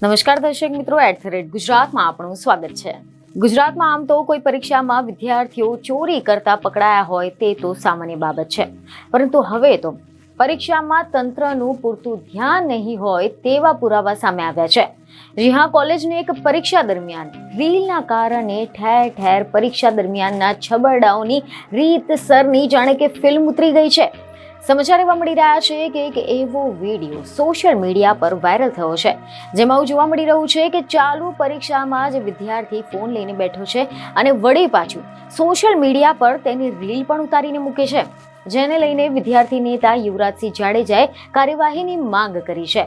નમસ્કાર દર્શક મિત્રો, @ગુજરાતમાં આપનું સ્વાગત છે। ગુજરાતમાં આમ તો કોઈ પરીક્ષામાં વિદ્યાર્થીઓ ચોરી કરતા પકડાયા હોય તે તો સામાન્ય બાબત છે, પરંતુ હવે તો પરીક્ષામાં તંત્રનું પૂરતું ધ્યાન નહીં હોય તેવા પુરાવા સામે આવ્યા છે। જી હા, કોલેજની એક પરીક્ષા દરમિયાન રીલના કારણે ઠેર ઠેર પરીક્ષા દરમિયાનના છબરડાઓની રીતસરની જાણે કે ફિલ્મ ઉતરી ગઈ છે। સમાચાર એવા મળી રહ્યા છે કે એક એવો વિડીયો સોશિયલ મીડિયા પર વાયરલ થયો છે, જેમાં એવું જોવા મળી રહ્યું છે કે ચાલુ પરીક્ષામાં જ વિદ્યાર્થી ફોન લઈને બેઠો છે અને વળી પાછું સોશિયલ મીડિયા પર તેની રીલ પણ ઉતારીને મૂકે છે, જેને લઈને વિદ્યાર્થી નેતા યુવરાજસિંહ જાડેજાએ કાર્યવાહીની માંગ કરી છે।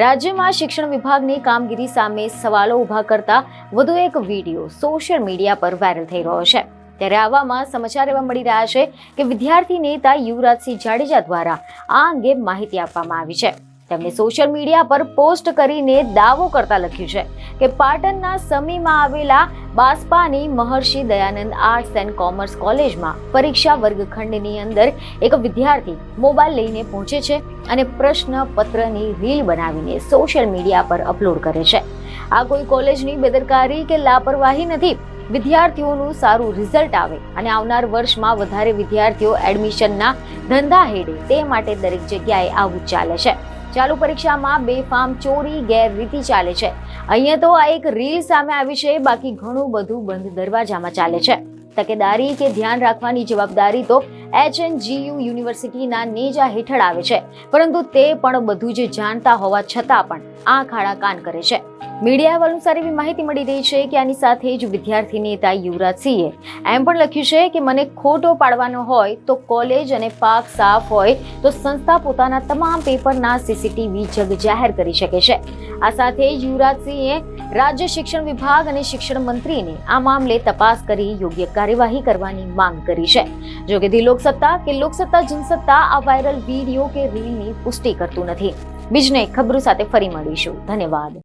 રાજ્યમાં શિક્ષણ વિભાગની કામગીરી સામે સવાલો ઊભા કરતા વધુ એક વિડીયો સોશિયલ મીડિયા પર વાયરલ થઈ રહ્યો છે। ત્યારે આવામાં સમાચાર એવા મળી રહ્યા છે કે વિદ્યાર્થી નેતા યુવરાજસિંહ જાડેજા દ્વારા આ અંગે માહિતી આપવામાં આવી છે। તેમણે સોશિયલ મીડિયા પર પોસ્ટ કરીને દાવો કરતા લખ્યું છે કે પાટણના સમીમાં આવેલા બાસ્પાની મહર્ષિ દયાનંદ આર્ટ્સ એન્ડ કોમર્સ કોલેજમાં પરીક્ષા વર્ગખંડની અંદર એક વિદ્યાર્થી મોબાઈલ લઈને પહોંચે છે અને પ્રશ્નપત્રની રીલ બનાવીને સોશિયલ મીડિયા પર અપલોડ કરે છે। આ કોઈ કોલેજની બેદરકારી કે લાપરવાહી નથી। વિદ્યાર્થીઓનું સારું રિઝલ્ટ આવે અને આવનાર વર્ષમાં વધારે વિદ્યાર્થીઓ એડમિશનના ધંધા હેડે તે માટે દરેક જગ્યાએ આવું ચાલે છે। ચાલુ પરીક્ષામાં બેફામ ચોરી ગેરરીતિ ચાલે છે। અહીંયા તો આ એક રીલ સામે આવી છે, બાકી ઘણું બધું બંધ દરવાજામાં ચાલે છે। તકેદારી કે ધ્યાન રાખવાની જવાબદારી તો HNGU યુનિવર્સિટીના નેજા હેઠળ આવે છે, પરંતુ તે પણ બધું જ જાણતા હોવા છતાં પણ આંખ આડા કાન કરે છે। મીડિયા અનુસાર એવી માહિતી મળી રહી છે કે આની સાથે જ વિદ્યાર્થી નેતા યુવરાજસિંહે એમ પણ લખ્યું છે કે મને ખોટો પાડવાનો હોય તો કોલેજ અને પાક સાફ હોય તો સંસ્થા પોતાના તમામ પેપરના CCTV જગ જાહેર કરી શકે છે। આ સાથે જ યુવરાજસિંહે રાજ્ય શિક્ષણ વિભાગ અને શિક્ષણ મંત્રીને આ મામલે તપાસ કરી યોગ્ય કાર્યવાહી કરવાની માંગ કરી છે। જો કે લોકસત્તા કે લોકસત્તા જનસત્તા આ વાયરલ વિડીયો કે રીલની પુષ્ટિ કરતું નથી। બીજને ખબરો સાથે ફરી મળીશું। ધન્યવાદ।